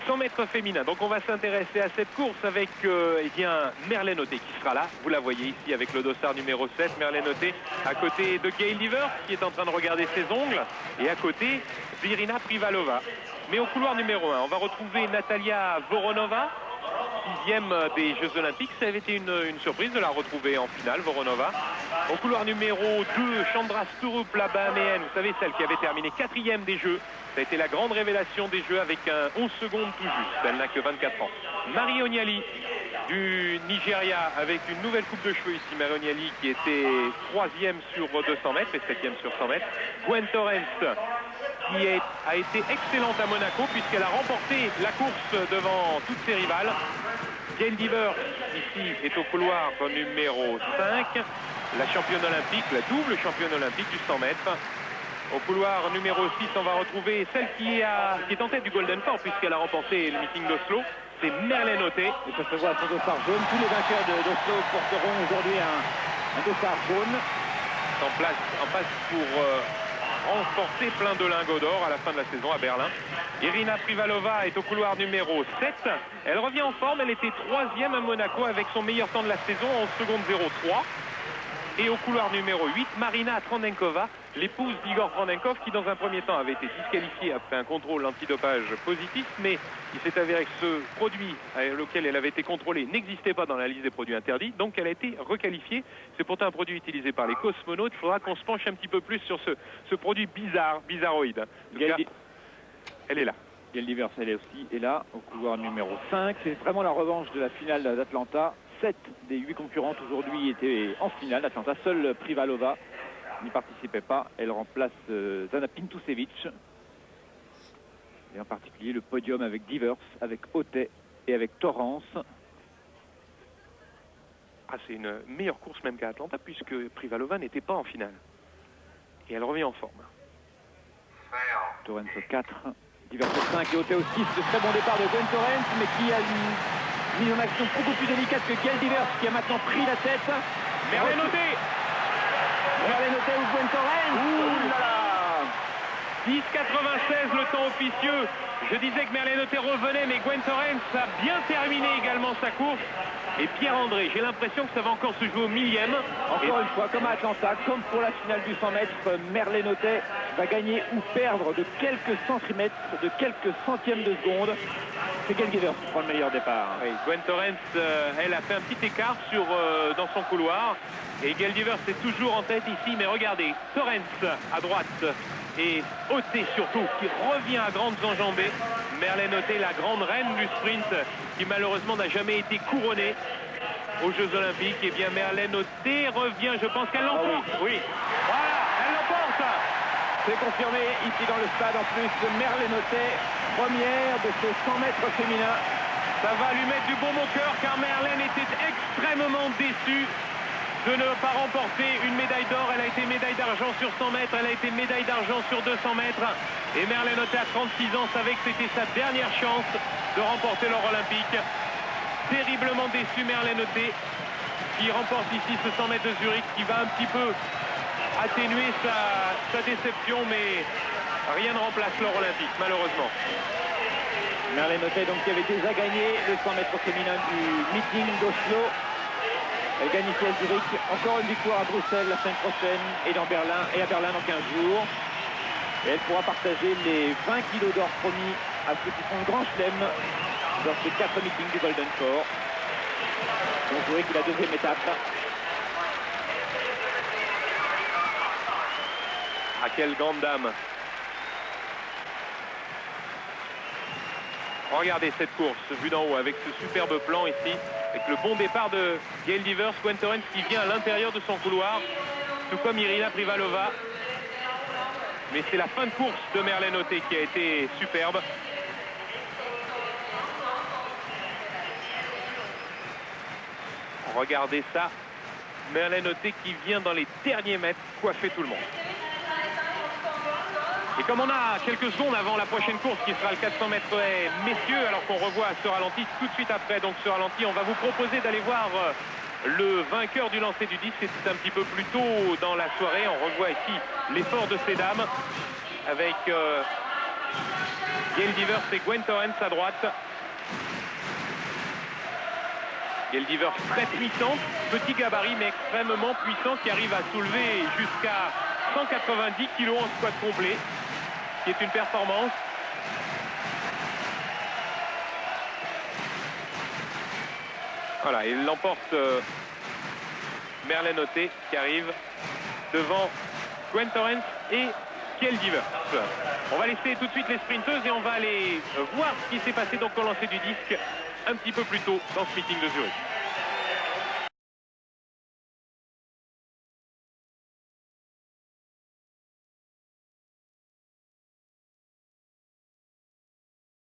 100 mètres féminin. Donc on va s'intéresser à cette course avec eh bien, Merlène Othé qui sera là. Vous la voyez ici avec le dossard numéro 7. Merlène Othé à côté de Gail Divers qui est en train de regarder ses ongles. Et à côté, Irina Privalova. Mais au couloir numéro 1, on va retrouver Natalia Voronova, 6e des Jeux Olympiques. Ça avait été une surprise de la retrouver en finale, Voronova. Au couloir numéro 2, Chandra Sturup, la Bahaméenne, vous savez, celle qui avait terminé 4e des Jeux. Ça a été la grande révélation des Jeux avec un 11 secondes tout juste. Elle n'a que 24 ans. Marie Onyali du Nigeria avec une nouvelle coupe de cheveux ici. Marie Onyali qui était 3e sur 200 mètres et 7e sur 100 mètres. Gwen Torrens qui a été excellente à Monaco puisqu'elle a remporté la course devant toutes ses rivales. Gail Divers ici est au couloir numéro 5. La championne olympique, la double championne olympique du 100 mètres. Au couloir numéro 6, on va retrouver celle qui est en tête du Golden Four puisqu'elle a remporté le meeting d'Oslo. C'est Merlène Othé. Et ça se voit à son dossard jaune. Tous les vainqueurs d'Oslo porteront aujourd'hui un dossard jaune. En passe pour remporter plein de lingots d'or à la fin de la saison à Berlin. Irina Privalova est au couloir numéro 7. Elle revient en forme. Elle était 3e à Monaco avec son meilleur temps de la saison en seconde 0,3. Et au couloir numéro 8, Marina Trandenkova, l'épouse d'Igor Trandenkov, qui dans un premier temps avait été disqualifiée après un contrôle antidopage positif, mais il s'est avéré que ce produit lequel elle avait été contrôlée n'existait pas dans la liste des produits interdits, donc elle a été requalifiée. C'est pourtant un produit utilisé par les cosmonautes. Il faudra qu'on se penche un petit peu plus sur ce produit bizarroïde. Elle est là. Gail Divers, elle est aussi est là, au couloir numéro 5. C'est vraiment la revanche de la finale d'Atlanta. 7 des 8 concurrentes aujourd'hui étaient en finale d'Atlanta. Seule Privalova n'y participait pas. Elle remplace Zana Pintusevic. Et en particulier le podium avec Divers, avec Othé et avec Torrens. Ah, c'est une meilleure course même qu'à Atlanta puisque Privalova n'était pas en finale. Et elle revient en forme. Torrens au 4, Divers au 5 et Othé au 6. De très bon départ de Gwen Torrens, mais qui a une mise en action beaucoup plus délicate que Gail Divers qui a maintenant pris la tête. Merlène Othé. Merlène Othé ou Gwen Torrens. Ouh là là. 10,96 le temps officieux. Je disais que Merlène Othé revenait, mais Gwen Torrens a bien terminé également sa course. Et Pierre-André, j'ai l'impression que ça va encore se jouer au millième. Encore une fois, comme à Atlanta, comme pour la finale du 100 mètres, Merlène Othé va gagner ou perdre de quelques centimètres, de quelques centièmes de seconde. C'est Gail Divers qui prend le meilleur départ. Oui, Gwen Torrens, elle a fait un petit écart dans son couloir. Et Gail Divers est toujours en tête ici, mais regardez, Torrens à droite. Et Othé surtout, qui revient à grandes enjambées. Merlène Othé, la grande reine du sprint, qui malheureusement n'a jamais été couronnée aux Jeux Olympiques. Et bien Merlène Othé revient, je pense qu'elle l'emporte. Oui, voilà, elle l'emporte. C'est confirmé ici dans le stade en plus. Merlène Othé, première de ce 100 mètres féminin. Ça va lui mettre du baume au cœur car Merlène était extrêmement déçue de ne pas remporter une médaille d'or. Elle a été médaille d'argent sur 100 mètres, elle a été médaille d'argent sur 200 mètres. Et Merlène Othé à 36 ans savait que c'était sa dernière chance de remporter l'or olympique. Terriblement déçue Merlène Othé, qui remporte ici ce 100 mètres de Zurich, qui va un petit peu atténuer sa déception, mais rien ne remplace l'or olympique, malheureusement. Merlène Othé, donc, qui avait déjà gagné le 100 mètres féminin du meeting d'Oslo. Elle gagne ici à Zurich. Encore une victoire à Bruxelles la semaine prochaine et à Berlin dans 15 jours. Et elle pourra partager les 20 kilos d'or promis à ceux qui font le grand chelem dans ces 4 meetings du Golden Four. Donc Zurich, la deuxième étape. Ah, quelle grande dame. Regardez cette course vue d'en haut avec ce superbe plan ici, avec le bon départ de Gail Divers, Gwen Torrens qui vient à l'intérieur de son couloir, tout comme Irina Privalova. Mais c'est la fin de course de Merlène Othé qui a été superbe. Regardez ça, Merlène Othé qui vient dans les derniers mètres coiffer tout le monde. Et comme on a quelques secondes avant la prochaine course qui sera le 400 mètres messieurs, alors qu'on revoit ce ralenti tout de suite après donc ce ralenti, on va vous proposer d'aller voir le vainqueur du lancer du disque. C'est un petit peu plus tôt dans la soirée. On revoit ici l'effort de ces dames avec Gail Divers et Gwen Torrens à droite. Gail Divers très puissante, petit gabarit mais extrêmement puissant, qui arrive à soulever jusqu'à 190 kg en squat complet, qui est une performance. Voilà, il l'emporte Merlin Ottey qui arrive devant Gwen Torrens et Gail Divers. On va laisser tout de suite les sprinteuses et on va aller voir ce qui s'est passé donc au lancer du disque un petit peu plus tôt dans ce meeting de Zurich.